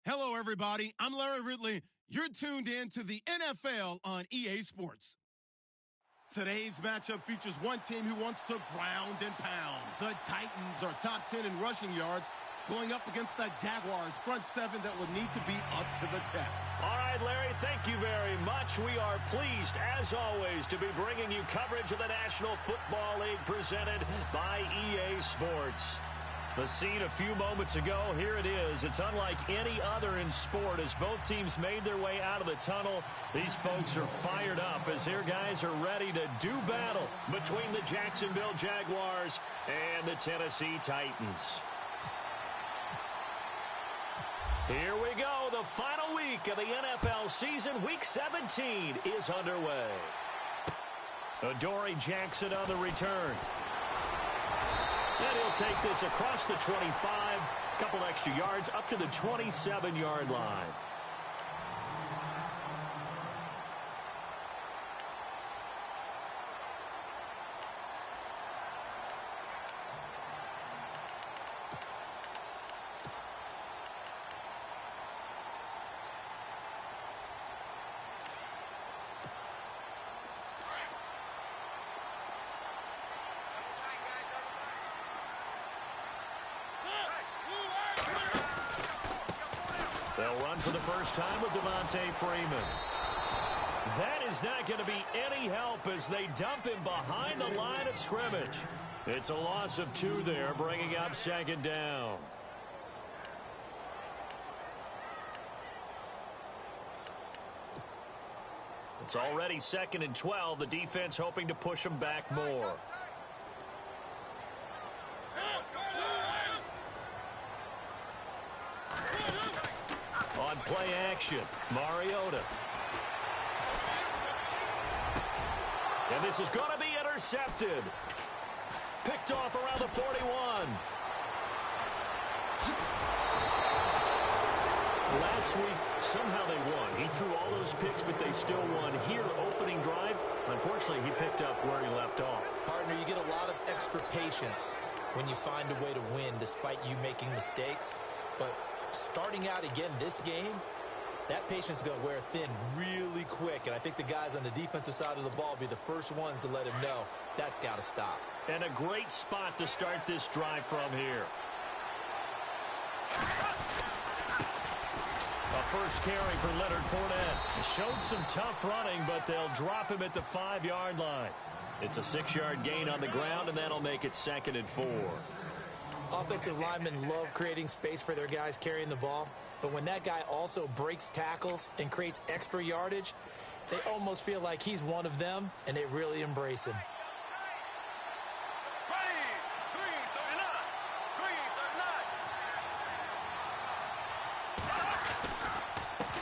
Hello, everybody. I'm Larry Ridley. You're tuned in to the NFL on EA Sports. Today's matchup features one team who wants to ground and pound. The Titans are top 10 in rushing yards, going up against the Jaguars front seven that would need to be up to the test. All right, Larry, thank you very much. We are pleased, as always, to be bringing you coverage of the National Football League presented by EA Sports. The scene a few moments ago, here it is. It's unlike any other in sport as both teams made their way out of the tunnel. These folks are fired up as their guys are ready to do battle between the Jacksonville Jaguars and the Tennessee Titans. Here we go. The final week of the NFL season. Week 17 is underway. Adoree Jackson on the return. And he'll take this across the 25, a couple extra yards up to the 27-yard line. They'll run for the first time with Devontae Freeman. That is not going to be any help as they dump him behind the line of scrimmage. It's a loss of 2 there, bringing up second down. It's already 2nd and 12. The defense hoping to push them back more. On play action, Mariota. And this is going to be intercepted. Picked off around the 41. Last week, somehow they won. He threw all those picks, but they still won. Here, opening drive, unfortunately, he picked up where he left off. Partner, you get a lot of extra patience when you find a way to win despite you making mistakes. But starting out again this game, that patience is going to wear thin really quick. And I think the guys on the defensive side of the ball will be the first ones to let him know that's got to stop. And a great spot to start this drive from here. A first carry for Leonard Fournette. Showed some tough running, but they'll drop him at the 5-yard line. It's a 6-yard gain on the ground, and that'll make it 2nd and 4. Offensive linemen love creating space for their guys carrying the ball, but when that guy also breaks tackles and creates extra yardage, they almost feel like he's one of them, and they really embrace him.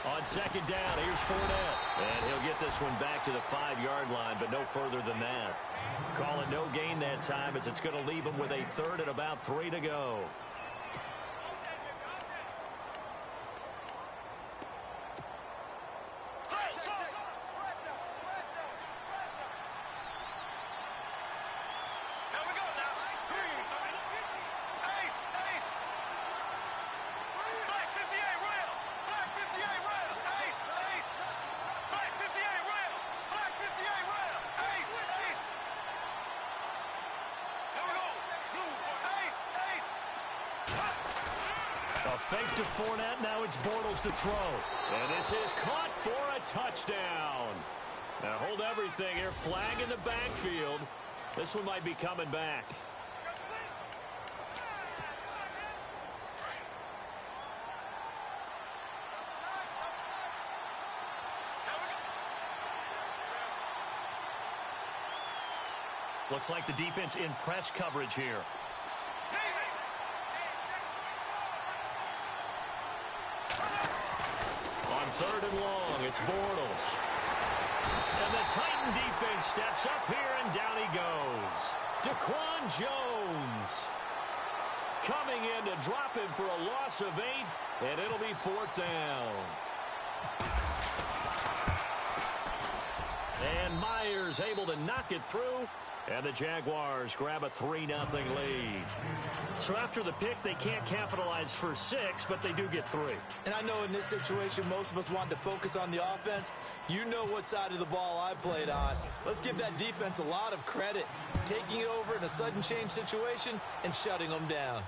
On second down, here's Fournette. And he'll get this one back to the 5-yard line, but no further than that. Calling no gain that time as it's going to leave him with a 3rd and about 3 to go. Fake to Fournette, now it's Bortles to throw. And this is caught for a touchdown. Now hold everything here, flag in the backfield. This one might be coming back. Looks like the defense in press coverage here. On 3rd and long, it's Bortles. And the Titan defense steps up here, and down he goes. Daquan Jones coming in to drop him for a loss of 8, and it'll be 4th down. And Myers able to knock it through And the Jaguars grab a 3-0 lead. So after the pick, they can't capitalize for 6, but they do get 3. And I know in this situation, most of us want to focus on the offense. You know what side of the ball I played on. Let's give that defense a lot of credit. Taking it over in a sudden change situation and shutting them down.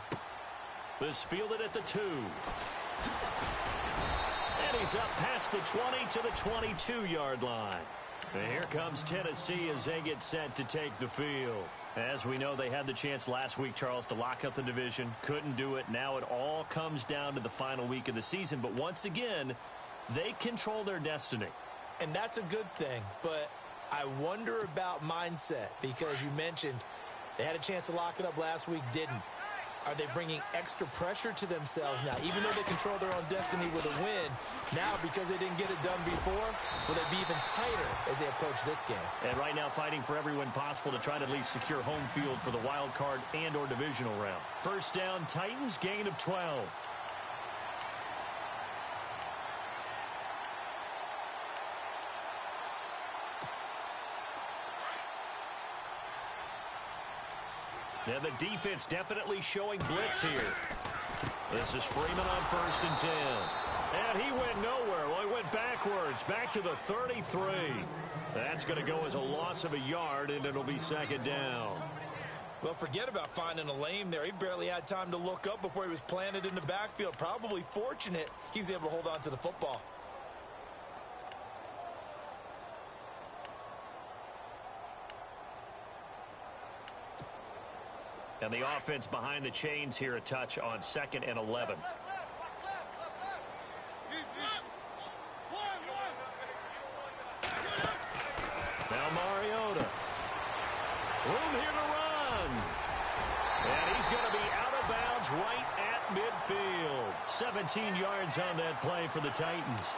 This fielded at the 2. And he's up past the 20 to the 22-yard line. And here comes Tennessee as they get set to take the field. As we know, they had the chance last week, Charles, to lock up the division. Couldn't do it. Now it all comes down to the final week of the season. But once again, they control their destiny. And that's a good thing. But I wonder about mindset, because you mentioned they had a chance to lock it up last week, didn't. Are they bringing extra pressure to themselves now? Even though they control their own destiny with a win, now because they didn't get it done before, will they be even tighter as they approach this game? And right now fighting for every win possible to try to at least secure home field for the wild card and or divisional round. First down, Titans, gain of 12. And the defense definitely showing blitz here. This is Freeman on 1st and 10. And he went nowhere. Well, he went backwards, back to the 33. That's going to go as a loss of a yard, and it'll be 2nd down. Well, forget about finding a lane there. He barely had time to look up before he was planted in the backfield. Probably fortunate he was able to hold on to the football. And the offense behind the chains here a touch on 2nd and 11. Now Mariota. Room here to run. And he's going to be out of bounds right at midfield. 17 yards on that play for the Titans.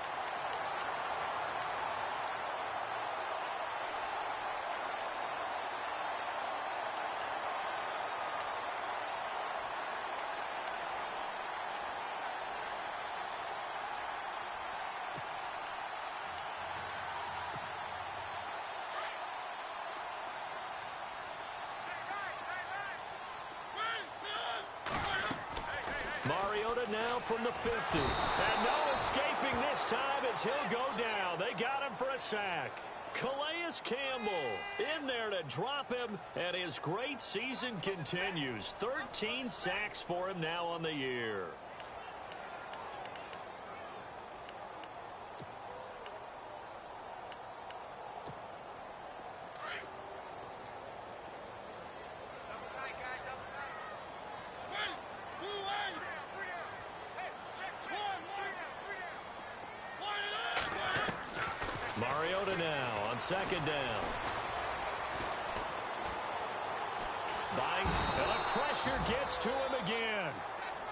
Mariota now from the 50. And no escaping this time as he'll go down. They got him for a sack. Calais Campbell in there to drop him, and his great season continues. 13 sacks for him now on the year. Mariota now on 2nd down. And the pressure gets to him again.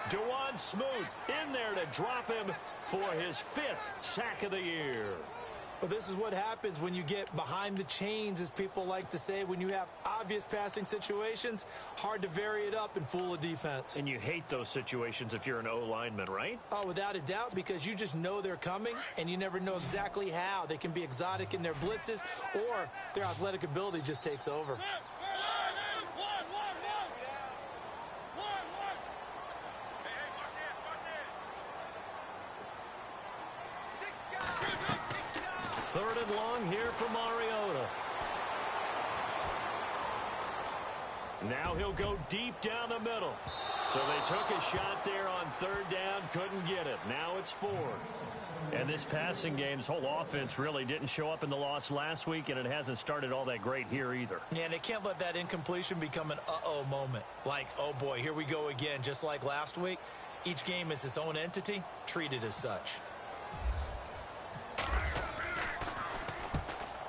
Dewan Smoot in there to drop him for his 5th sack of the year. Well, this is what happens when you get behind the chains, as people like to say. When you have obvious passing situations, hard to vary it up and fool a defense. And you hate those situations if you're an O-lineman, right? Oh, without a doubt, because you just know they're coming, and you never know exactly how. They can be exotic in their blitzes, or their athletic ability just takes over. Third and long here for Mariota. Now he'll go deep down the middle. So they took a shot there on 3rd down, couldn't get it. Now it's 4th. And this passing game's whole offense really didn't show up in the loss last week, and it hasn't started all that great here either. Yeah, and they can't let that incompletion become an uh-oh moment. Like, oh boy, here we go again, just like last week. Each game is its own entity, treated as such.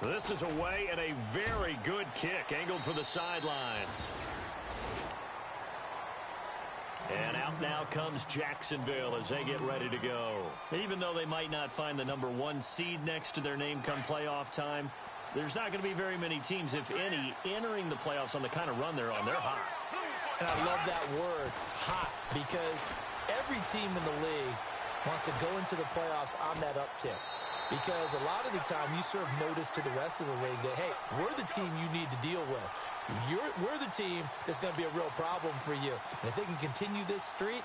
This is away and a very good kick, angled for the sidelines. And out now comes Jacksonville as they get ready to go. Even though they might not find the #1 seed next to their name come playoff time, there's not going to be very many teams, if any, entering the playoffs on the kind of run they're on. They're hot. And I love that word, hot, because every team in the league wants to go into the playoffs on that uptick. because a lot of the time you serve notice to the rest of the league that, hey, we're the team you need to deal with. We're the team that's going to be a real problem for you. And if they can continue this streak,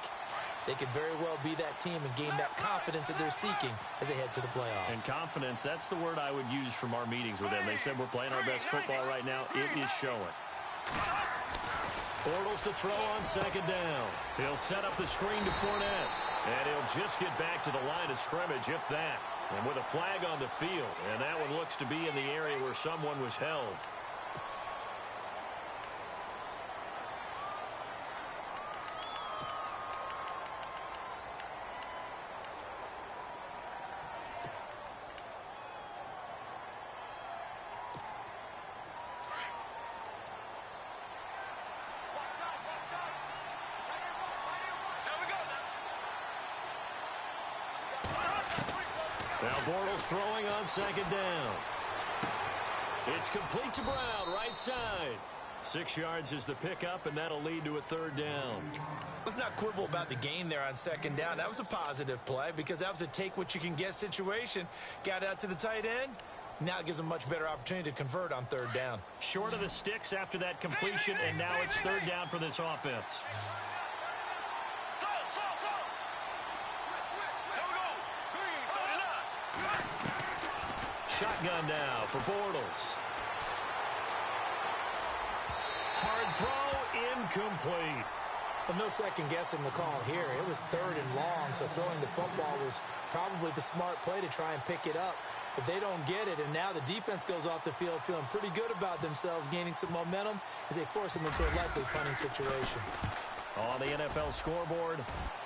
they could very well be that team and gain that confidence that they're seeking as they head to the playoffs. And confidence, that's the word I would use from our meetings with them. They said we're playing our best football right now. It is showing. Bortles to throw on second down. He'll set up the screen to Fournette. And he'll just get back to the line of scrimmage, if that. And with a flag on the field. And that one looks to be in the area where someone was held. Now Bortles throwing on second down. It's complete to Brown, right side. 6 yards is the pickup, and that'll lead to a third down. Let's not quibble about the gain there on second down. That was a positive play because that was a take-what-you-can-get situation. Got out to the tight end. Now it gives them a much better opportunity to convert on third down. Short of the sticks after that completion, and now it's third down for this offense. Shotgun now for Bortles. Hard throw, incomplete. But no second guessing the call here. It was third and long, so throwing the football was probably the smart play to try and pick it up. But they don't get it, and now the defense goes off the field feeling pretty good about themselves, gaining some momentum as they force them into a likely punting situation. On the NFL scoreboard,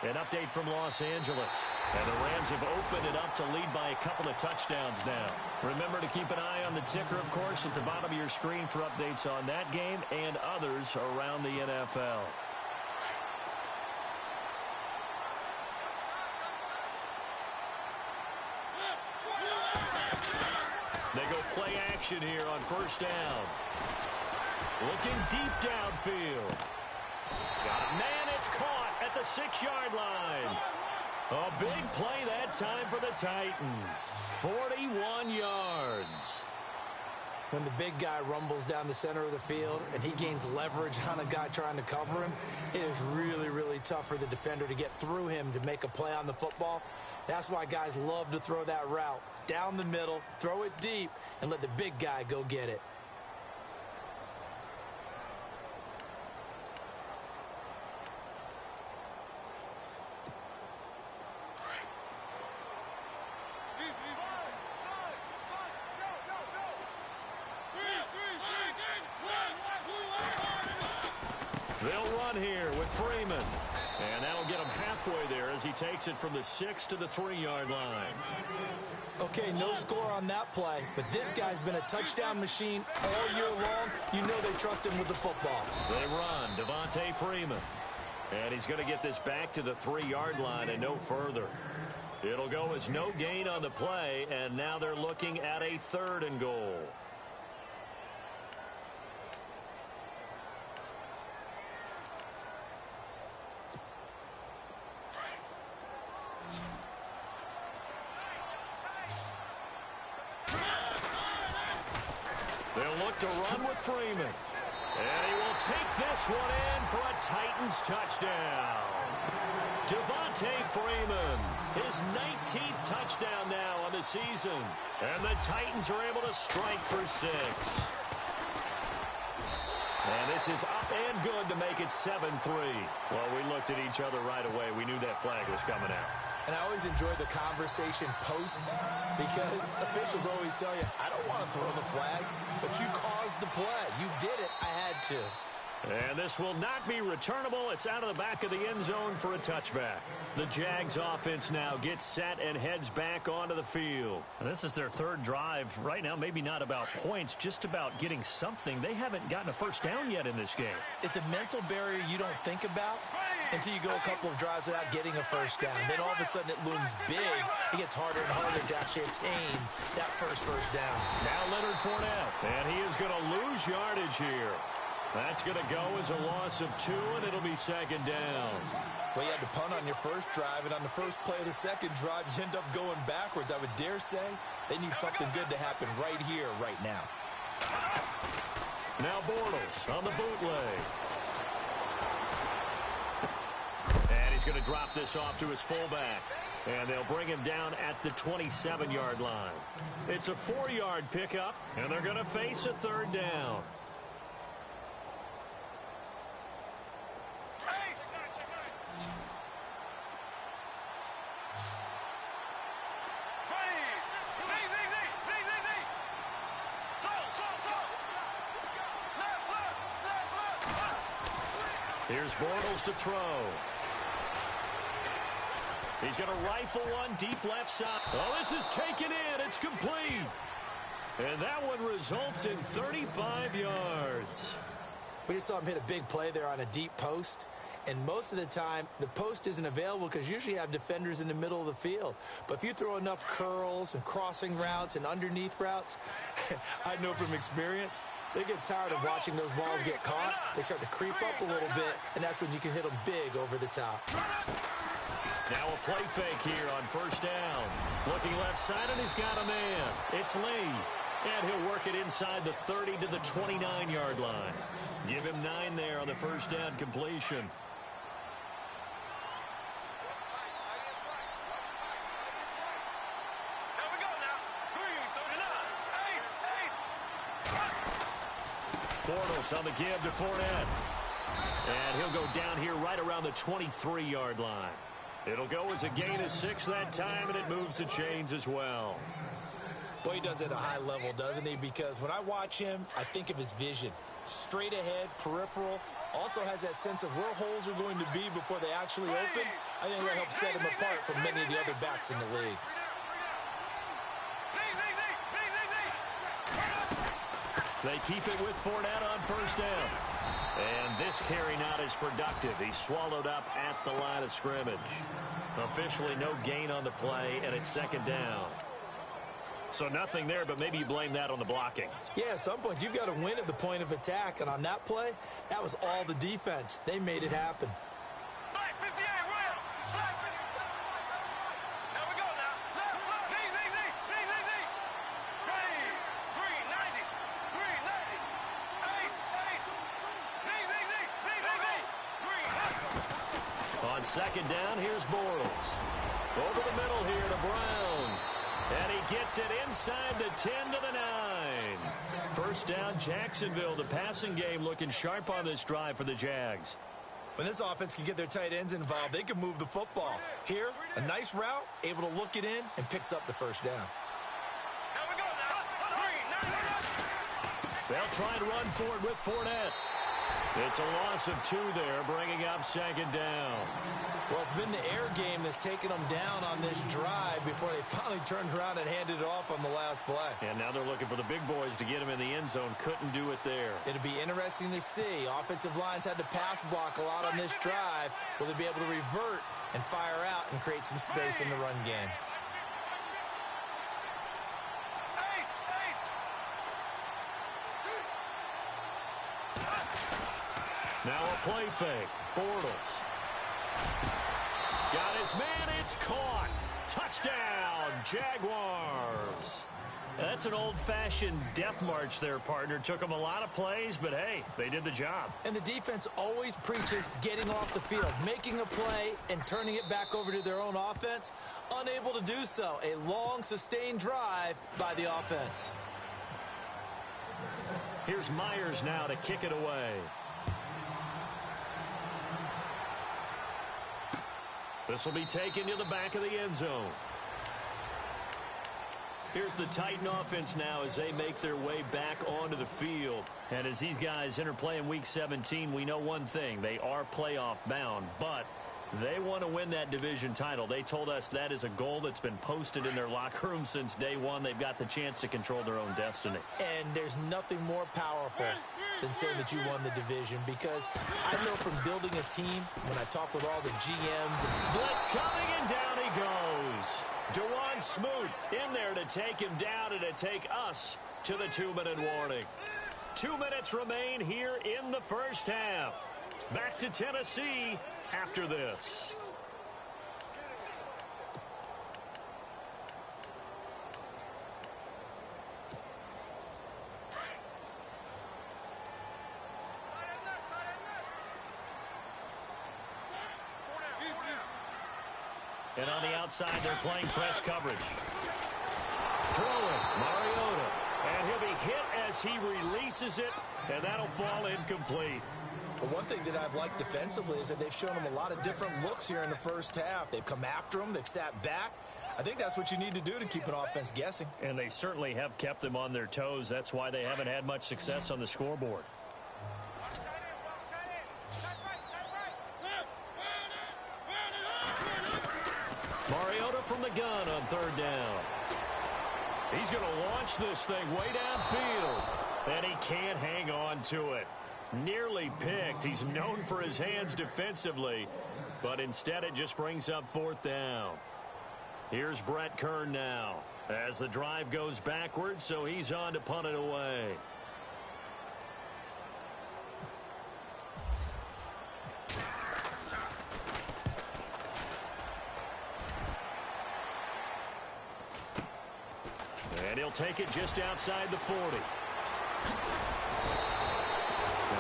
an update from Los Angeles. And the Rams have opened it up to lead by a couple of touchdowns now. Remember to keep an eye on the ticker, of course, at the bottom of your screen for updates on that game and others around the NFL. They go play action here on first down. Looking deep downfield. Got it. Man, it's caught at the 6-yard line. A big play that time for the Titans. 41 yards. When the big guy rumbles down the center of the field and he gains leverage on a guy trying to cover him, it is really, really tough for the defender to get through him to make a play on the football. That's why guys love to throw that route. Down the middle, throw it deep, and let the big guy go get it. They'll run here with Freeman. And that'll get him halfway there as he takes it from the 6 to the 3-yard line. Okay, no score on that play, but this guy's been a touchdown machine all year long. You know they trust him with the football. They run, Devontae Freeman. And he's going to get this back to the 3-yard line and no further. It'll go as no gain on the play, and now they're looking at a 3rd and goal. They'll look to run with Freeman. And he will take this one in for a Titans touchdown. Devontae Freeman, his 19th touchdown now on the season. And the Titans are able to strike for 6. And this is up and good to make it 7-3. Well, we looked at each other right away. We knew that flag was coming out. And I always enjoy the conversation post because officials always tell you, I don't want to throw the flag, but you caused the play. You did it. I had to. And this will not be returnable. It's out of the back of the end zone for a touchback. The Jags offense now gets set and heads back onto the field. And this is their 3rd drive. Right now, maybe not about points, just about getting something. They haven't gotten a first down yet in this game. It's a mental barrier you don't think about until you go a couple of drives without getting a first down. Then all of a sudden it looms big. It gets harder and harder to actually attain that first down. Now Leonard Fournette, and he is going to lose yardage here. That's going to go as a loss of 2, and it'll be second down. Well, you had to punt on your first drive, and on the first play of the second drive, you end up going backwards. I would dare say they need something good to happen right here, right now. Now Bortles on the bootleg. And he's going to drop this off to his fullback. And they'll bring him down at the 27-yard line. It's a 4-yard pickup, and they're going to face a third down. Here's Bortles to throw. He's going to rifle one deep left side. Oh, this is taken in. It's complete. And that one results in 35 yards. We just saw him hit a big play there on a deep post. And most of the time, the post isn't available because usually you have defenders in the middle of the field. But if you throw enough curls and crossing routes and underneath routes, I know from experience, they get tired of watching those balls get caught. They start to creep up a little bit, and that's when you can hit them big over the top. Now a play fake here on first down. Looking left side, and he's got a man. It's Lee. And he'll work it inside the 30 to the 29-yard line. Give him 9 there on the first down completion. Bortles on the give to Fournette. And he'll go down here right around the 23-yard line. It'll go as a gain of 6 that time, and it moves the chains as well. Boy, he does it at a high level, doesn't he? Because when I watch him, I think of his vision. Straight ahead, peripheral. Also has that sense of where holes are going to be before they actually open. I think that helps set him apart from many of the other backs in the league. They keep it with Fournette on first down. And this carry not as productive. He's swallowed up at the line of scrimmage. Officially no gain on the play, and it's second down. So nothing there, but maybe you blame that on the blocking. Yeah, at some point you've got to win at the point of attack. And on that play, that was all the defense. They made it happen. On second down, here's Bortles. Over the middle here to Brown. And he gets it inside the 10 to the 9. First down, Jacksonville. The passing game looking sharp on this drive for the Jags. When this offense can get their tight ends involved, they can move the football. Here, a nice route, able to look it in, and picks up the first down. They'll try and run forward with Fournette. It's a loss of 2 there, bringing up second down. Well, it's been the air game that's taken them down on this drive before they finally turned around and handed it off on the last play. And now they're looking for the big boys to get him in the end zone. Couldn't do it there. It'll be interesting to see. Offensive lines had to pass block a lot on this drive. Will they be able to revert and fire out and create some space in the run game? Now a play fake. Bortles. Got his man. It's caught. Touchdown, Jaguars. That's an old-fashioned death march there, partner. Took them a lot of plays, but hey, they did the job. And the defense always preaches getting off the field, making a play, and turning it back over to their own offense. Unable to do so. A long, sustained drive by the offense. Here's Myers now to kick it away. This will be taken to the back of the end zone. Here's the Titan offense now as they make their way back onto the field. And as these guys interplay in Week 17, we know one thing. They are playoff bound, but they want to win that division title. They told us that is a goal that's been posted in their locker room since day one. They've got the chance to control their own destiny. And there's nothing more powerful than saying that you won the division, because I know from building a team, when I talk with all the GMs. Blitz coming, and down he goes. Dewan Smoot in there to take him down and to take us to the 2-minute warning. 2 minutes remain here in the first half. Back to Tennessee after this. And on the outside, they're playing press coverage. Throwing, Mariota. And he'll be hit as he releases it, and that'll fall incomplete. But one thing that I've liked defensively is that they've shown him a lot of different looks here in the first half. They've come after him. They've sat back. I think that's what you need to do to keep an offense guessing. And they certainly have kept them on their toes. That's why they haven't had much success on the scoreboard. Mariota from the gun on third down. He's going to launch this thing way downfield. And he can't hang on to it. Nearly picked. He's known for his hands defensively. But instead it just brings up fourth down. Here's Brett Kern now. As the drive goes backwards, so he's on to punt it away. And he'll take it just outside the 40.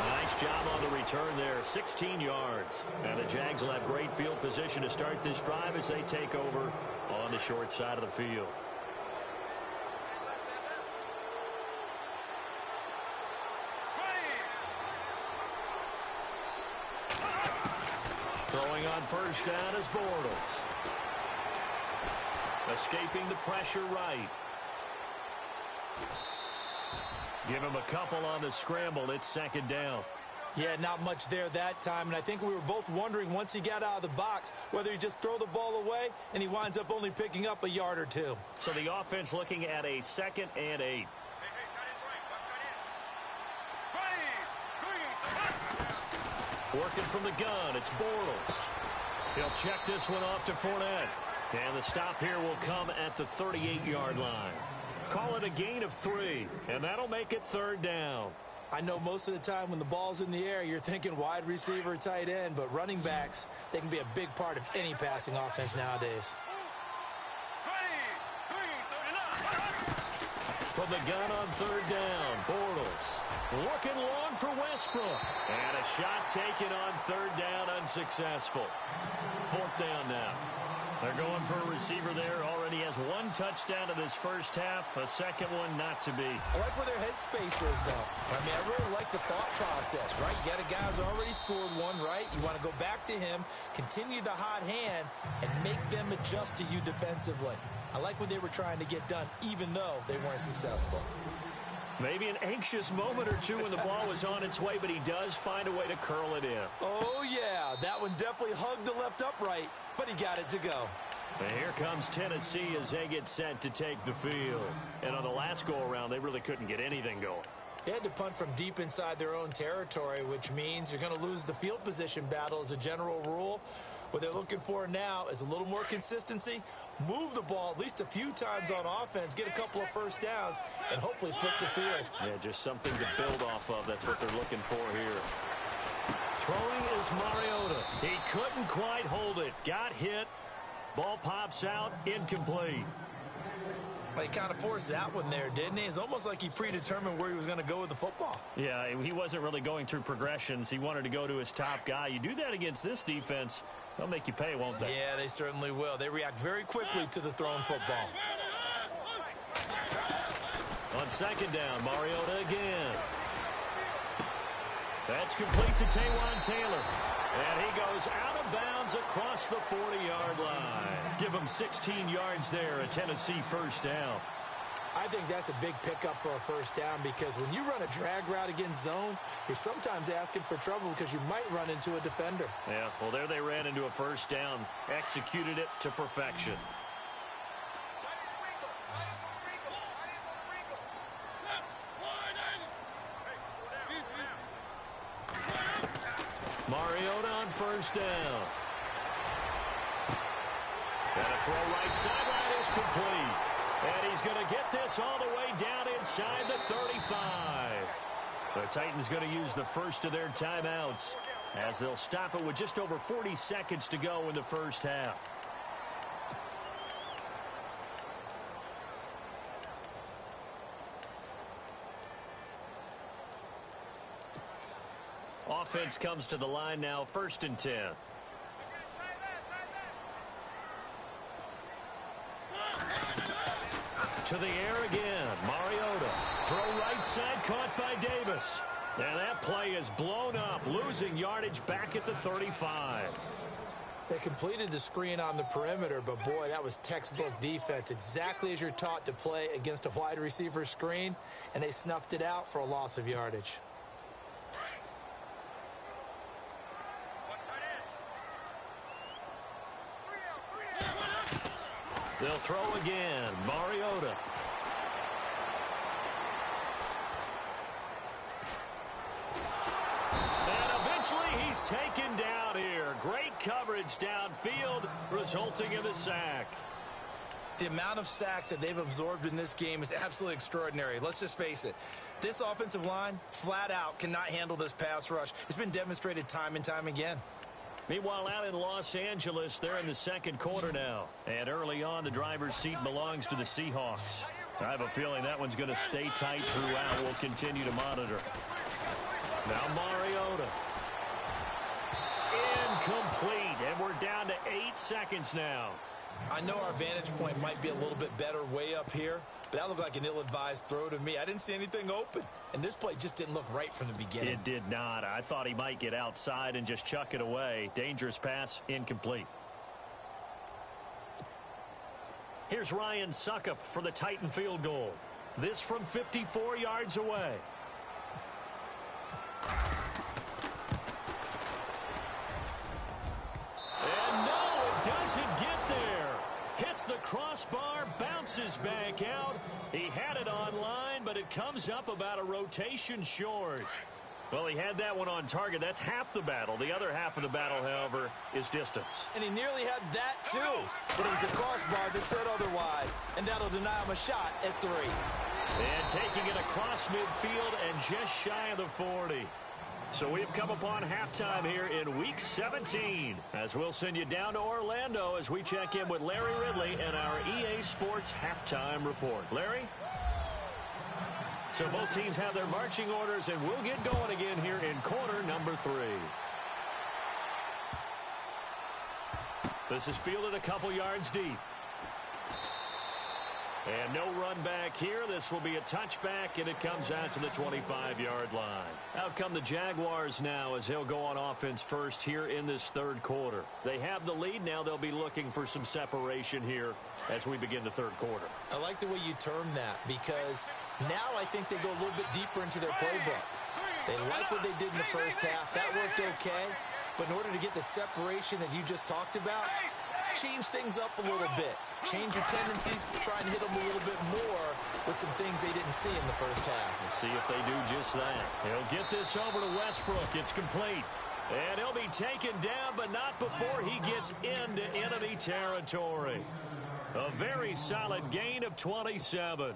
Nice job on the return there, 16 yards. And the Jags will have great field position to start this drive as they take over on the short side of the field. Throwing on first down is Bortles. Escaping the pressure right. Give him a couple on the scramble. It's second down. Yeah, not much there that time, and I think we were both wondering once he got out of the box whether he just throw the ball away, and he winds up only picking up a yard or two. So the offense looking at a 2nd and 8. Working from the gun, it's Bortles. He'll check this one off to Fournette. And the stop here will come at the 38-yard line. Call it a gain of 3, and that'll make it third down. I know most of the time when the ball's in the air, you're thinking wide receiver, tight end, but running backs, they can be a big part of any passing offense nowadays. From the gun on third down, Bortles. Looking long for Westbrook. And a shot taken on third down, unsuccessful. Fourth down now. They're going for a receiver there. Already has 1 touchdown in this first half. A second one not to be. I like where their headspace is, though. I mean, I really like the thought process, right? You got a guy who's already scored one, right? You want to go back to him, continue the hot hand, and make them adjust to you defensively. I like what they were trying to get done, even though they weren't successful. Maybe an anxious moment or two when the ball was on its way, but he does find a way to curl it in. Oh, yeah. That one definitely hugged the left upright, but he got it to go. And here comes Tennessee as they get set to take the field. And on the last go-around, they really couldn't get anything going. They had to punt from deep inside their own territory, which means you're going to lose the field position battle as a general rule. What they're looking for now is a little more consistency, move the ball at least a few times on offense, get a couple of first downs, and hopefully flip the field. Yeah, just something to build off of. That's what they're looking for here. Throwing is Mariota. He couldn't quite hold it. Got hit. Ball pops out. Incomplete. Well, he kind of forced that one there, didn't he? It's almost like he predetermined where he was going to go with the football. Yeah, he wasn't really going through progressions. He wanted to go to his top guy. You do that against this defense, they'll make you pay, won't they? Yeah, they certainly will. They react very quickly to the thrown football. On second down, Mariota again. That's complete to Taywan Taylor. And he goes out of bounds across the 40-yard line. Give him 16 yards there, a Tennessee first down. I think that's a big pickup for a first down because when you run a drag route against zone, you're sometimes asking for trouble because you might run into a defender. Yeah, well, there they ran into a first down, executed it to perfection. Mariota on first down. And a throw right sideline is complete. And he's going to get this all the way down inside the 35. The Titans going to use the first of their timeouts as they'll stop it with just over 40 seconds to go in the first half. Offense comes to the line now, 1st and 10. To the air again. Mariota. Throw right side, caught by Davis. And that play is blown up, losing yardage back at the 35. They completed the screen on the perimeter, but boy, that was textbook defense. Exactly as you're taught to play against a wide receiver screen, and they snuffed it out for a loss of yardage. They'll throw again. Mariota. And eventually he's taken down here. Great coverage downfield, resulting in the sack. The amount of sacks that they've absorbed in this game is absolutely extraordinary. Let's just face it. This offensive line, flat out, cannot handle this pass rush. It's been demonstrated time and time again. Meanwhile, out in Los Angeles, they're in the second quarter now. And early on, the driver's seat belongs to the Seahawks. I have a feeling that one's going to stay tight throughout. We'll continue to monitor. Now Mariota. Incomplete. And we're down to 8 seconds now. I know our vantage point might be a little bit better way up here, but that looked like an ill-advised throw to me. I didn't see anything open, and this play just didn't look right from the beginning. It did not. I thought he might get outside and just chuck it away. Dangerous pass, incomplete. Here's Ryan Suckup for the Titan field goal. This from 54 yards away. And no, it doesn't get there. Hits the crossbar, bounces back out. He had it on line, but it comes up about a rotation short. Well, he had that one on target. That's half the battle. The other half of the battle, however, is distance. And he nearly had that, too. But it was a crossbar that said otherwise. And that'll deny him a shot at 3. And taking it across midfield and just shy of the 40. So we've come upon halftime here in Week 17. As we'll send you down to Orlando as we check in with Larry Ridley and our EA Sports Halftime Report. Larry? So both teams have their marching orders, and we'll get going again here in quarter number 3. This is fielded a couple yards deep. And no run back here. This will be a touchback, and it comes out to the 25-yard line. Out come the Jaguars now as they'll go on offense first here in this third quarter. They have the lead. Now they'll be looking for some separation here as we begin the third quarter. I like the way you term that because now I think they go a little bit deeper into their playbook. They like what they did in the first half. That worked okay. But in order to get the separation that you just talked about, change things up a little bit. Change your tendencies, try and hit them a little bit more with some things they didn't see in the first half. Let's see if they do just that. He'll get this over to Westbrook. It's complete. And he'll be taken down, but not before he gets into enemy territory. A very solid gain of 27.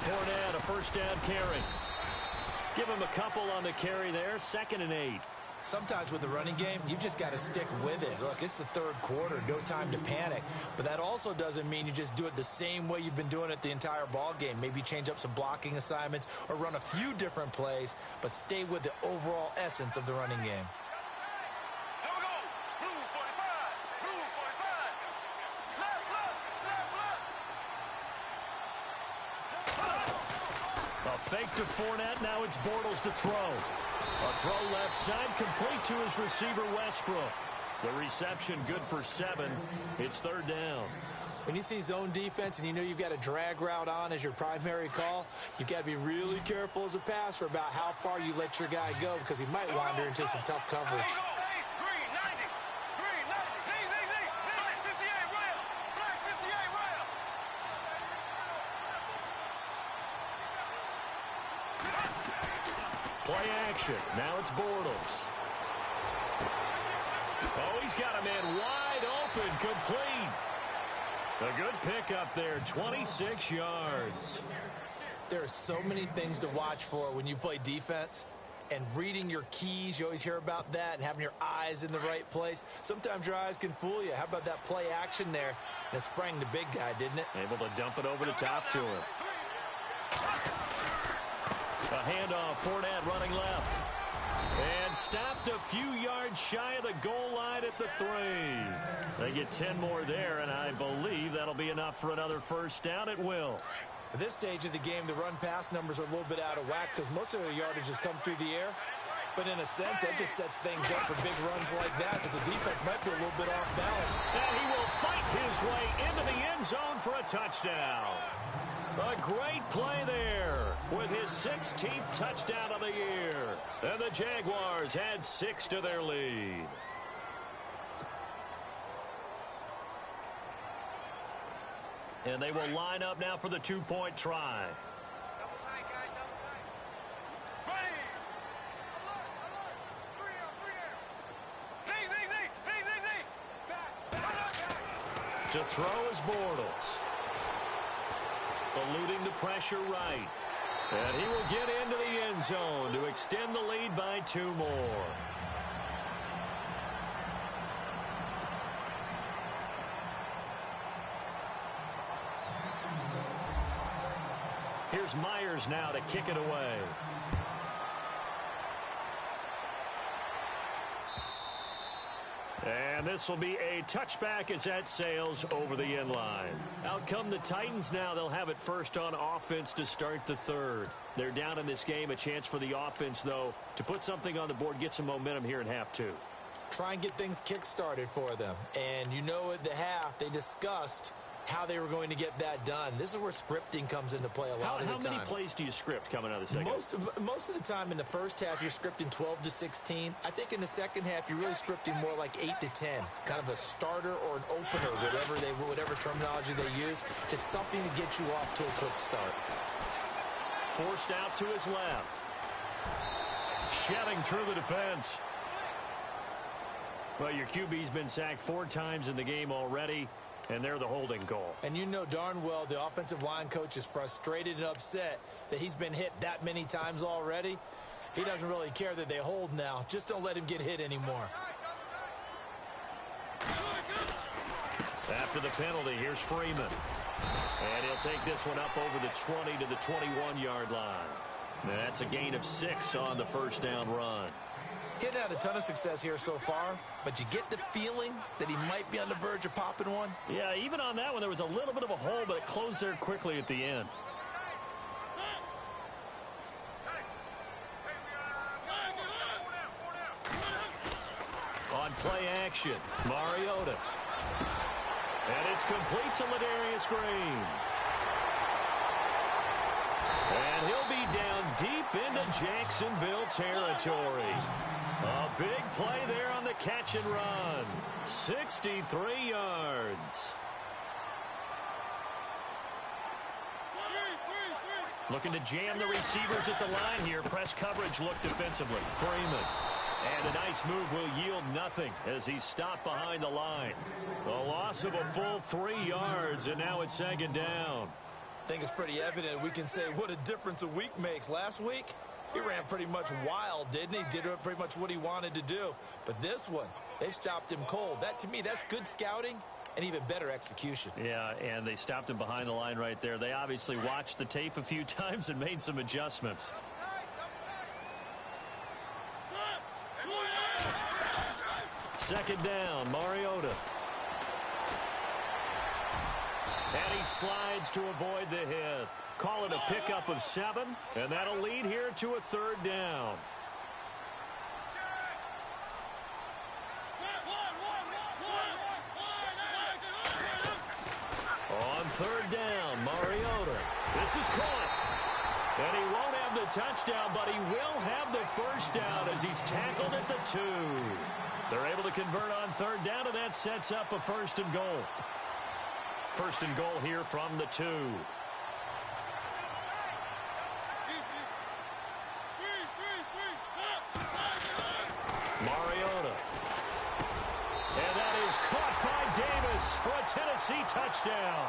Fournette, a first down carry. Give him a couple on the carry there. 2nd and 8. Sometimes with the running game, you've just got to stick with it. Look, it's the third quarter. No time to panic. But that also doesn't mean you just do it the same way you've been doing it the entire ball game. Maybe change up some blocking assignments or run a few different plays, but stay with the overall essence of the running game. A fake to Fournette. Now it's Bortles to throw. A throw left side, complete to his receiver, Westbrook. The reception good for 7. It's 3rd down. When you see zone defense and you know you've got a drag route on as your primary call, you've got to be really careful as a passer about how far you let your guy go because he might wander into some tough coverage. Play action. Now it's Bortles. He's got a man wide open, complete. A good pickup there, 26 yards. There are so many things to watch for when you play defense. And reading your keys, you always hear about that, and having your eyes in the right place. Sometimes your eyes can fool you. How about that play action there? And it sprang the big guy, didn't it? Able to dump it over the top to him. A handoff, Fournette running left. And stopped a few yards shy of the goal line at the 3. They get 10 more there, and I believe that'll be enough for another first down. It will. At this stage of the game, the run-pass numbers are a little bit out of whack because most of the yardage has come through the air. But in a sense, that just sets things up for big runs like that because the defense might be a little bit off balance. And he will fight his way into the end zone for a touchdown. A great play there with his 16th touchdown of the year. And the Jaguars add 6 to their lead. And they will line up now for the two-point try. To throw is Bortles. Eluding the pressure right. And he will get into the end zone to extend the lead by 2 more. Here's Myers now to kick it away. And this will be a touchback as that sails over the end line. Out come the Titans now. They'll have it first on offense to start the 3rd. They're down in this game. A chance for the offense, though, to put something on the board, get some momentum here in half 2. Try and get things kick-started for them. And you know at the half, they discussed how they were going to get that done. This is where scripting comes into play a lot of the time. How many plays do you script coming out of the second? Most of the time in the first half, you're scripting 12 to 16. I think in the second half, you're really scripting more like 8 to 10. Kind of a starter or an opener, whatever terminology they use, just something to get you off to a quick start. Forced out to his left. Shedding through the defense. Well, your QB's been sacked 4 times in the game already. And they're the holding goal. And you know darn well the offensive line coach is frustrated and upset that he's been hit that many times already. He doesn't really care that they hold now. Just don't let him get hit anymore. After the penalty, here's Freeman. And he'll take this one up over the 20 to the 21-yard line. That's a gain of 6 on the first down run. He's had a ton of success here so far, but you get the feeling that he might be on the verge of popping one. Yeah, even on that one, there was a little bit of a hole, but it closed there quickly at the end. On play action, Mariota. And it's complete to Ladarius Green. And he'll be down deep into Jacksonville territory. A big play there on the catch and run. 63 yards. Looking to jam the receivers at the line here. Press coverage look defensively. Freeman. And a nice move will yield nothing as he's stopped behind the line. A loss of a full 3 yards, and now it's second down. I think it's pretty evident we can say what a difference a week makes. Last week, he ran pretty much wild, didn't he? Did pretty much what he wanted to do. But this one, they stopped him cold. That, to me, that's good scouting and even better execution. Yeah, and they stopped him behind the line right there. They obviously watched the tape a few times and made some adjustments. Second down, Mariota. And he slides to avoid the hit. Call it a pickup of 7, and that'll lead here to a 3rd down. On 3rd down, Mariota. This is caught. And he won't have the touchdown, but he will have the first down as he's tackled at the 2. They're able to convert on 3rd down, and that sets up a 1st and goal. 1st and goal here from the 2. Mariota. And USC touchdown.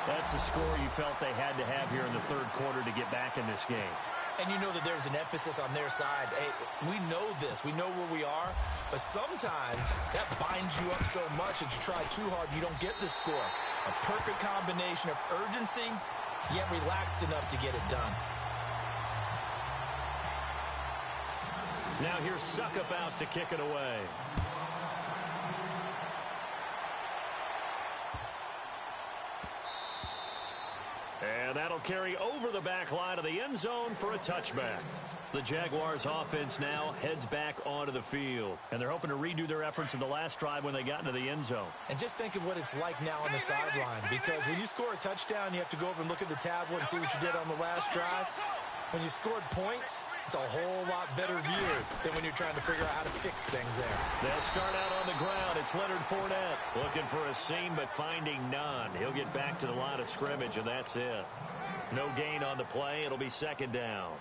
That's the score you felt they had to have here in the third quarter to get back in this game. And you know that there's an emphasis on their side. Hey, we know this. We know where we are. But sometimes that binds you up so much that you try too hard, you don't get the score. A perfect combination of urgency, yet relaxed enough to get it done. Now here's Suckup out to kick it away. And that'll carry over the back line of the end zone for a touchback. The Jaguars offense now heads back onto the field. And they're hoping to redo their efforts in the last drive when they got into the end zone. And just think of what it's like now on the sideline. Because when you score a touchdown, you have to go over and look at the tablet and see what you did on the last drive. When you scored points, it's a whole lot better view than when you're trying to figure out how to fix things there. They'll start out on the ground. It's Leonard Fournette looking for a seam but finding none. He'll get back to the line of scrimmage, and that's it. No gain on the play. It'll be second down.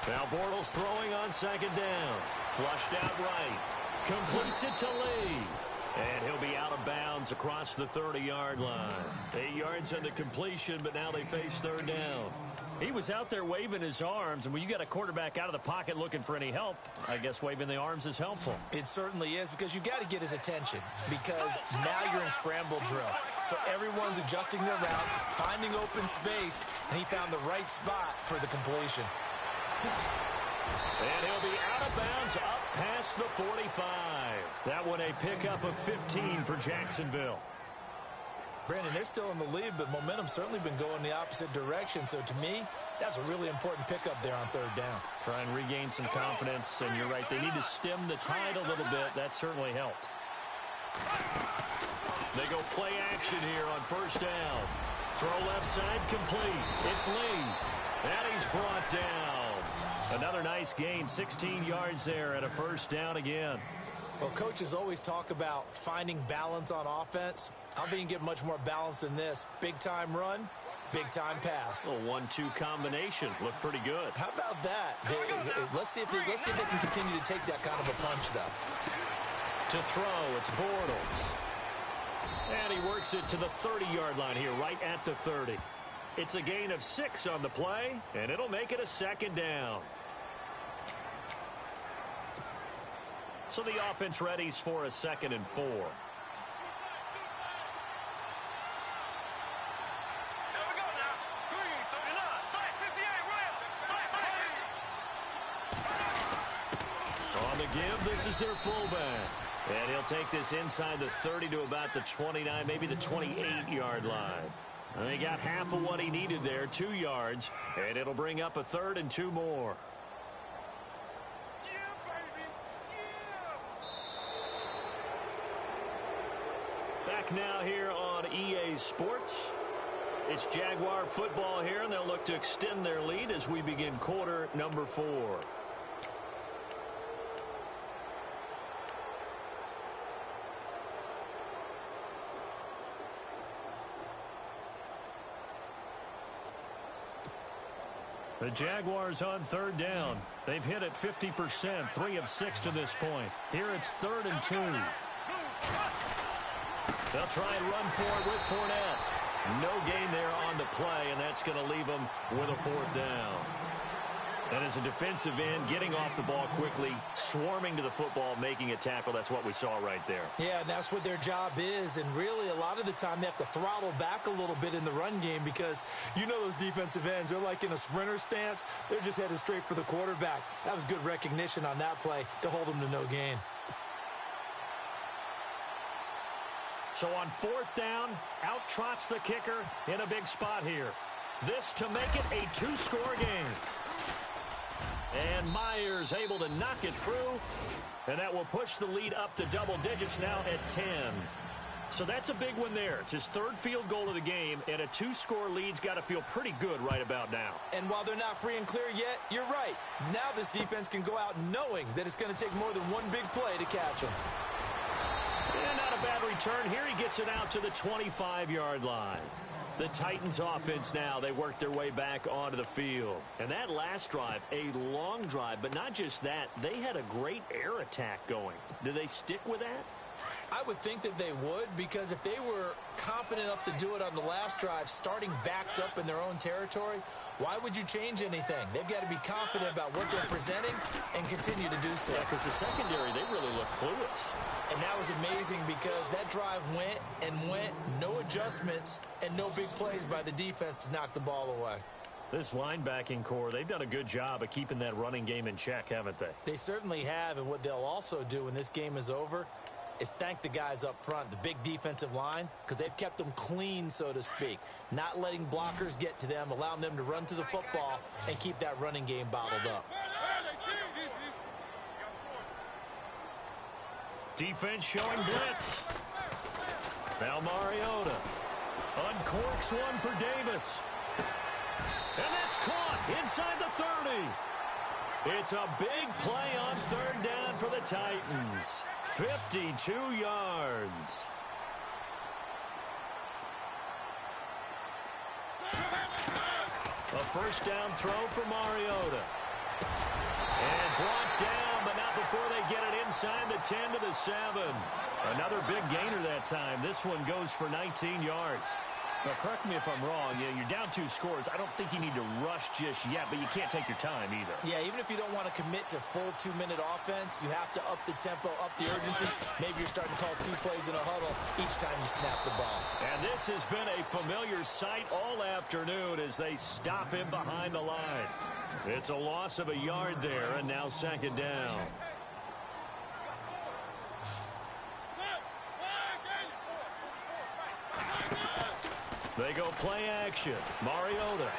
Now Bortles throwing on second down. Flushed out right. Completes it to Lee. And he'll be out of bounds across the 30-yard line. 8 yards on the completion, but now they face third down. He was out there waving his arms, and when you got a quarterback out of the pocket looking for any help, I guess waving the arms is helpful. It certainly is, because you got to get his attention, because now you're in scramble drill. So everyone's adjusting their routes, finding open space, and he found the right spot for the completion. And he'll be out of bounds up past the 45. That one a pickup of 15 for Jacksonville. Brandon, they're still in the lead, but momentum's certainly been going the opposite direction. So to me, that's a really important pickup there on third down. Try and regain some confidence, and you're right. They need to stem the tide a little bit. That certainly helped. They go play action here on first down. Throw left side complete. It's Lee. And he's brought down. Another nice gain, 16 yards there and a first down again. Well, coaches always talk about finding balance on offense. I think you can get much more balance than this. Big-time run, big-time pass. A 1-2 combination. Looked pretty good. How about that? Let's see if they can continue to take that kind of a punch, though. To throw, it's Bortles. And he works it to the 30-yard line here, right at the 30. It's a gain of 6 on the play, and it'll make it a second down. So the offense readies for a 2nd and 4. On the give, this is their fullback. And he'll take this inside the 30 to about the 29, maybe the 28-yard line. And they got half of what he needed there, 2 yards. And it'll bring up a 3rd and 2 more. Back now here on EA Sports. It's Jaguar football here, and they'll look to extend their lead as we begin quarter number 4. The Jaguars on third down. They've hit it 50%, 3 of 6 to this point. Here it's 3rd and 2. They'll try and run forward with Fournette. No gain there on the play, and that's going to leave them with a 4th down. And as a defensive end, getting off the ball quickly, swarming to the football, making a tackle, that's what we saw right there. Yeah, and that's what their job is. And really, a lot of the time, they have to throttle back a little bit in the run game because you know those defensive ends, they're like in a sprinter stance. They're just headed straight for the quarterback. That was good recognition on that play to hold them to no gain. So on 4th down, out trots the kicker in a big spot here. This to make it a 2-score game. And Myers able to knock it through, and that will push the lead up to double digits now at 10. So that's a big one there. It's his 3rd field goal of the game, and a 2-score lead's got to feel pretty good right about now. And while they're not free and clear yet, you're right. Now this defense can go out knowing that it's going to take more than one big play to catch them. And not a bad return. Here he gets it out to the 25-yard line. The Titans offense now, they work their way back onto the field. And that last drive, a long drive, but not just that, they had a great air attack going. Do they stick with that? I would think that they would, because if they were competent enough to do it on the last drive, starting backed up in their own territory, why would you change anything? They've got to be confident about what they're presenting and continue to do so. Yeah, because the secondary, they really look clueless. And that was amazing because that drive went and went, no adjustments, and no big plays by the defense to knock the ball away. This linebacking core, they've done a good job of keeping that running game in check, haven't they? They certainly have, and what they'll also do when this game is over is thank the guys up front, the big defensive line, because they've kept them clean, so to speak, not letting blockers get to them, allowing them to run to the football and keep that running game bottled up. Defense showing blitz. Now Mariota uncorks one for Davis. And that's caught inside the 30. It's a big play on third down for the Titans. 52 yards. A first down throw for Mariota. And brought down, but not before they get it inside the 10 to the 7. Another big gainer that time. This one goes for 19 yards. Now, correct me if I'm wrong. Yeah, you're down 2 scores. I don't think you need to rush just yet, but you can't take your time either. Yeah, even if you don't want to commit to full 2-minute offense, you have to up the tempo, up the urgency. Maybe you're starting to call 2 plays in a huddle each time you snap the ball. And this has been a familiar sight all afternoon as they stop him behind the line. It's a loss of a yard there, and now second down. They go play action. Mariota.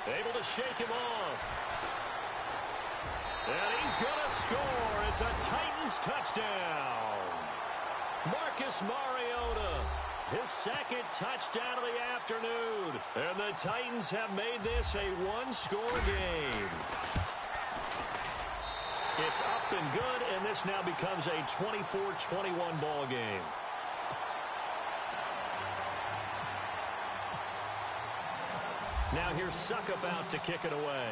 Able to shake him off. And he's going to score. It's a Titans touchdown. Marcus Mariota. His second touchdown of the afternoon. And the Titans have made this a one-score game. It's up and good, and this now becomes a 24-21 ball game. Now here's Suckup out to kick it away.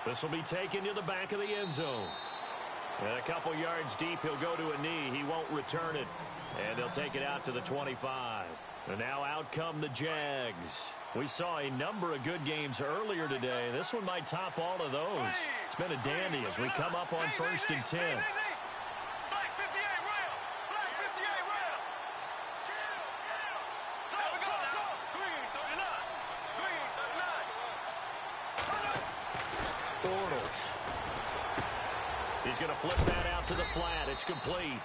This will be taken to the back of the end zone. And a couple yards deep, he'll go to a knee. He won't return it. And they'll take it out to the 25. And now out come the Jags. We saw a number of good games earlier today. This one might top all of those. It's been a dandy as we come up on 1st and 10. He's going to flip that out to the flat. It's complete.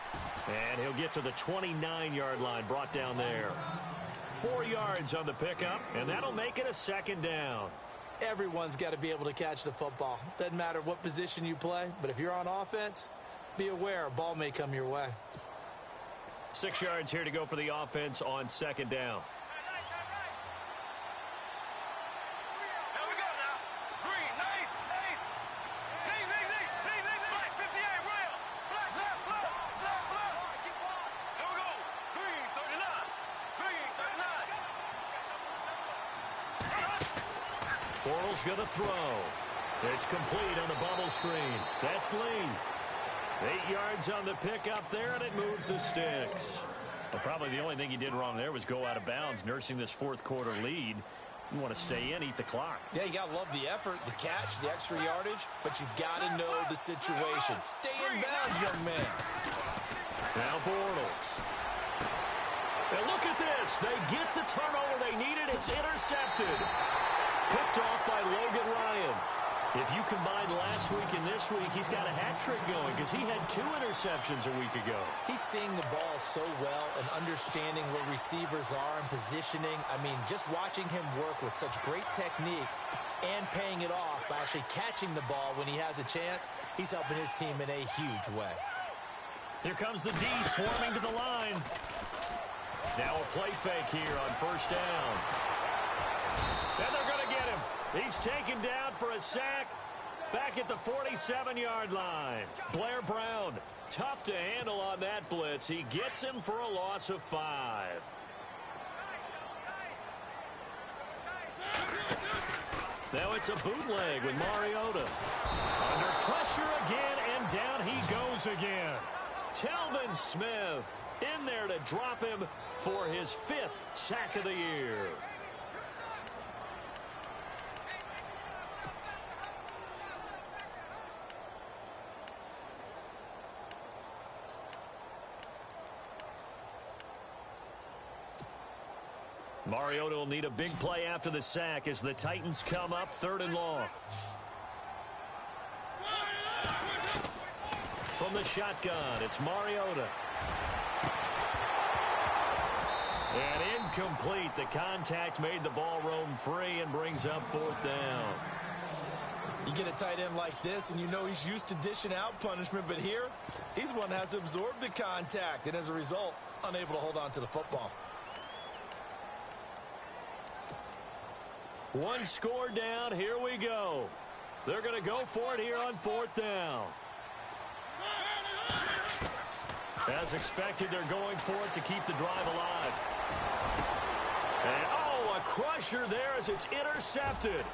And he'll get to the 29-yard line, brought down there. 4 yards on the pickup, and that'll make it a second down. Everyone's got to be able to catch the football. Doesn't matter what position you play, but if you're on offense, be aware a ball may come your way. 6 yards here to go for the offense on second down. Bortles going to throw. It's complete on the bubble screen. That's Lee. 8 yards on the pickup there, and it moves the sticks. Well, probably the only thing he did wrong there was go out of bounds, nursing this fourth quarter lead. You want to stay in, eat the clock. Yeah, you got to love the effort, the catch, the extra yardage, but you got to know the situation. Stay in bounds, young man. Now Bortles. And look at this. They get the turnover they needed. It's intercepted. Picked off by Logan Ryan. If you combine last week and this week, he's got a hat trick going because he had 2 interceptions a week ago. He's seeing the ball so well and understanding where receivers are and positioning. I mean, just watching him work with such great technique and paying it off by actually catching the ball when he has a chance, he's helping his team in a huge way. Here comes the D swarming to the line. Now a play fake here on first down. And they're going to get him. He's taken down for a sack. Back at the 47-yard line. Blair Brown, tough to handle on that blitz. He gets him for a loss of 5. Now it's a bootleg with Mariota. Under pressure again, and down he goes again. Telvin Smith in there to drop him for his 5th sack of the year. Mariota will need a big play after the sack as the Titans come up 3rd and long. From the shotgun, it's Mariota. And incomplete. The contact made the ball roam free and brings up 4th down. You get a tight end like this, and you know he's used to dishing out punishment, but here, he's one that has to absorb the contact, and as a result, unable to hold on to the football. One score down. Here we go. They're going to go for it here on 4th down. As expected, they're going for it to keep the drive alive. And, oh, a crusher there as it's intercepted.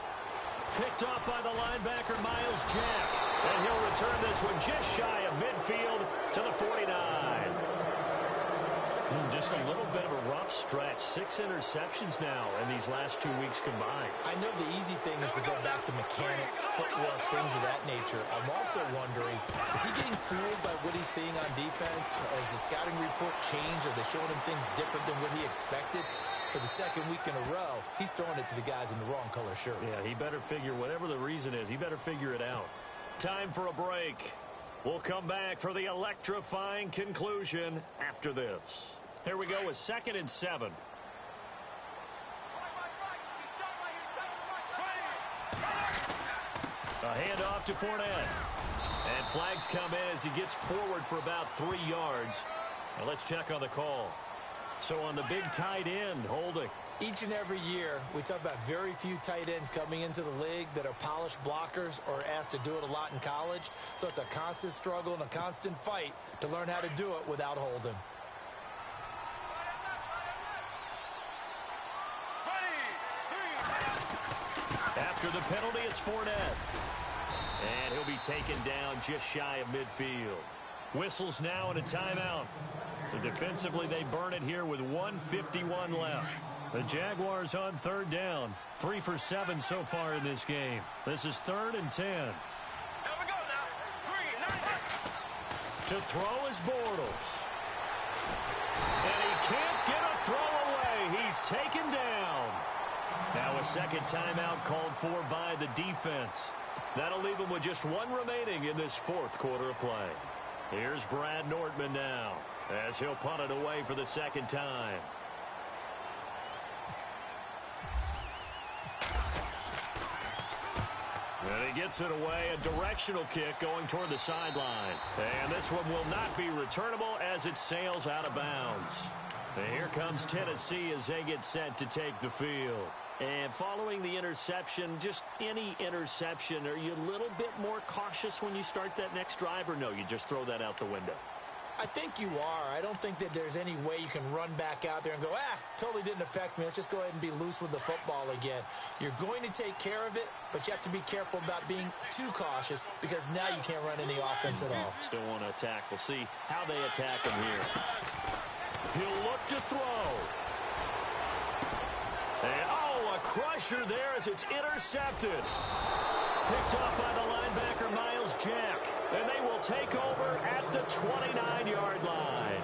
Picked off by the linebacker, Miles Jack. And he'll return this one just shy of midfield to the 49. Just a little bit of a rough stretch. 6 interceptions now in these last 2 weeks combined. I know the easy thing is to go back to mechanics, footwork, things of that nature. I'm also wondering, is he getting fooled by what he's seeing on defense? Has the scouting report changed? Are they showing him things different than what he expected? For the 2nd week in a row, he's throwing it to the guys in the wrong color shirts. Yeah, he better figure, whatever the reason is, he better figure it out. Time for a break. We'll come back for the electrifying conclusion after this. Here we go with 2nd and 7. A handoff to Fournette. And flags come in as he gets forward for about 3 yards. Now let's check on the call. So on the big tight end, holding. Each and every year, we talk about very few tight ends coming into the league that are polished blockers or asked to do it a lot in college. So it's a constant struggle and a constant fight to learn how to do it without holding. After the penalty, it's Fournette. And he'll be taken down just shy of midfield. Whistles now and a timeout. So defensively, they burn it here with 1:51 left. The Jaguars on 3rd down. 3 for 7 so far in this game. This is 3rd and 10. Here we go now. 3, 9. To throw is Bortles. And he can't get a throw away. He's taken down. Now a 2nd timeout called for by the defense. That'll leave him with just 1 remaining in this 4th quarter of play. Here's Brad Nortman now as he'll punt it away for the 2nd time. And he gets it away, a directional kick going toward the sideline. And this one will not be returnable as it sails out of bounds. And here comes Tennessee as they get set to take the field. And following the interception, just any interception, are you a little bit more cautious when you start that next drive, or no, you just throw that out the window? I think you are. I don't think that there's any way you can run back out there and go, totally didn't affect me. Let's just go ahead and be loose with the football again. You're going to take care of it, but you have to be careful about being too cautious because now you can't run any offense at all. Still want to attack. We'll see how they attack him here. He'll look to throw. And, a crusher there as it's intercepted. Picked off by the linebacker, Miles Jack. And they will take over at the 29-yard line.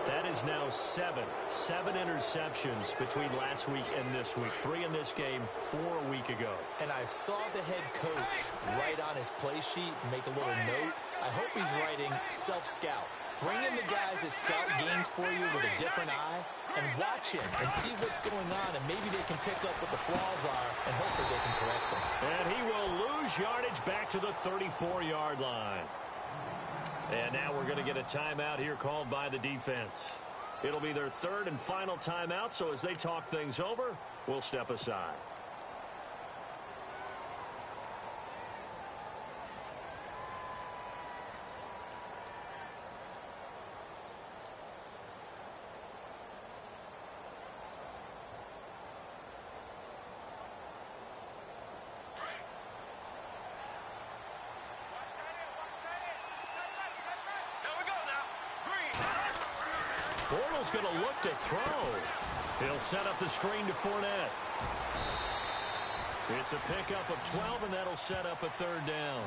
That is now 7 interceptions between last week and this week. 3 in this game, 4 a week ago. And I saw the head coach write on his play sheet and make a little note. I hope he's writing self-scout. Bring in the guys that scout games for you with a different eye and watch him and see what's going on, and maybe they can pick up what the flaws are and hopefully they can correct them. And he will lose yardage back to the 34-yard line. And now we're going to get a timeout here called by the defense. It'll be their 3rd and final timeout, so as they talk things over, we'll step aside. Bortles going to look to throw. He'll set up the screen to Fournette. It's a pickup of 12, and that'll set up a third down.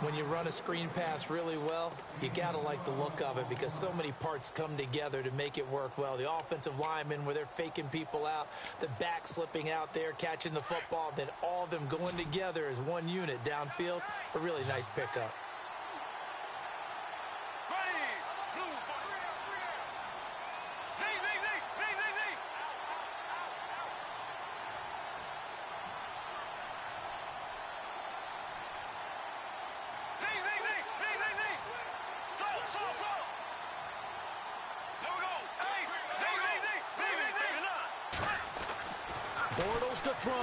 When you run a screen pass really well, you got to like the look of it because so many parts come together to make it work well. The offensive linemen, where they're faking people out, the back slipping out there, catching the football, then all of them going together as one unit downfield. A really nice pickup. Bortles to throw.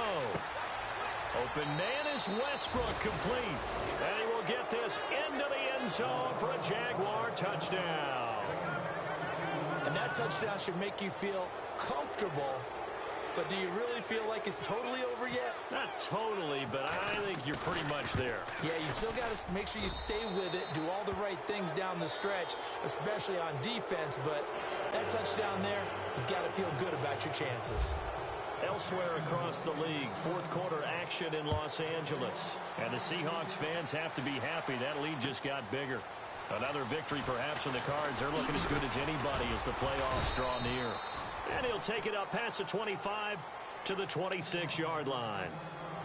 Open man is Westbrook, complete. And he will get this into the end zone for a Jaguar touchdown. And that touchdown should make you feel comfortable. But do you really feel like it's totally over yet? Not totally, but I think you're pretty much there. Yeah, you still got to make sure you stay with it, do all the right things down the stretch, especially on defense. But that touchdown there, you've got to feel good about your chances. Elsewhere across the league, fourth quarter action in Los Angeles. And the Seahawks fans have to be happy. That lead just got bigger. Another victory perhaps in the cards. They're looking as good as anybody as the playoffs draw near. And he'll take it up past the 25 to the 26-yard line.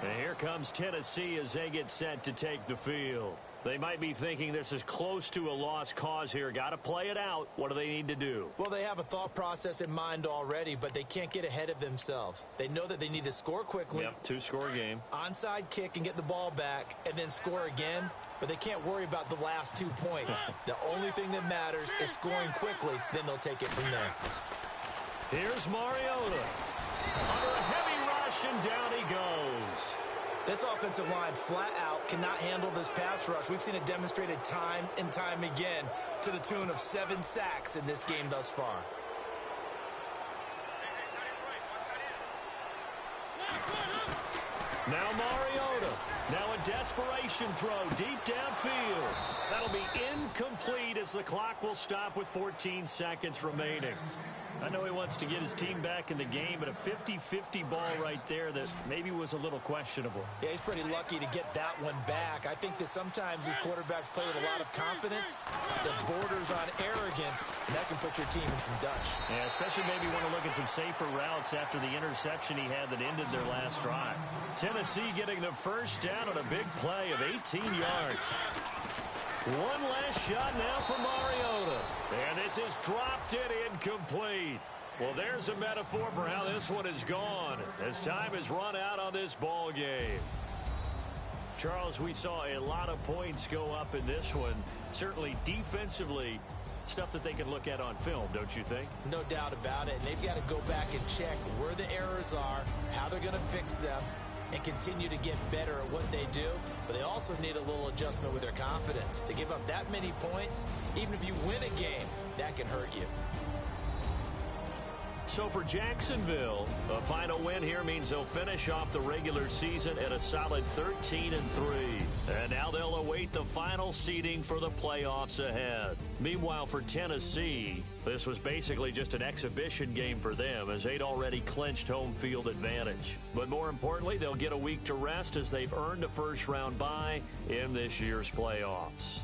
And here comes Tennessee as they get set to take the field. They might be thinking this is close to a lost cause here. Got to play it out. What do they need to do? Well, they have a thought process in mind already, but they can't get ahead of themselves. They know that they need to score quickly. Yep, two-score game. Onside kick and get the ball back and then score again. But they can't worry about the last 2 points. The only thing that matters is scoring quickly. Then they'll take it from there. Here's Mariota. Under a heavy rush, and down he goes. This offensive line flat out cannot handle this pass rush. We've seen it demonstrated time and time again to the tune of 7 sacks in this game thus far. Now Mariota. Now a desperation throw deep downfield. That'll be incomplete as the clock will stop with 14 seconds remaining. I know he wants to get his team back in the game, but a 50-50 ball right there that maybe was a little questionable. Yeah, he's pretty lucky to get that one back. I think that sometimes these quarterbacks play with a lot of confidence that borders on arrogance, and that can put your team in some dutch. Yeah, especially maybe want to look at some safer routes after the interception he had that ended their last drive. Tennessee getting the first down on a big play of 18 yards. One last shot now for Mariota. And this is dropped it incomplete. Well, there's a metaphor for how this one is gone as time has run out on this ball game. Charles, we saw a lot of points go up in this one. Certainly defensively, stuff that they can look at on film, don't you think? No doubt about it. And they've got to go back and check where the errors are, how they're going to fix them, and continue to get better at what they do. But they also need a little adjustment with their confidence. To give up that many points, even if you win a game, that can hurt you. So for Jacksonville, a final win here means they'll finish off the regular season at a solid 13-3. And now they'll await the final seeding for the playoffs ahead. Meanwhile, for Tennessee, this was basically just an exhibition game for them as they'd already clinched home field advantage. But more importantly, they'll get a week to rest as they've earned a first-round bye in this year's playoffs.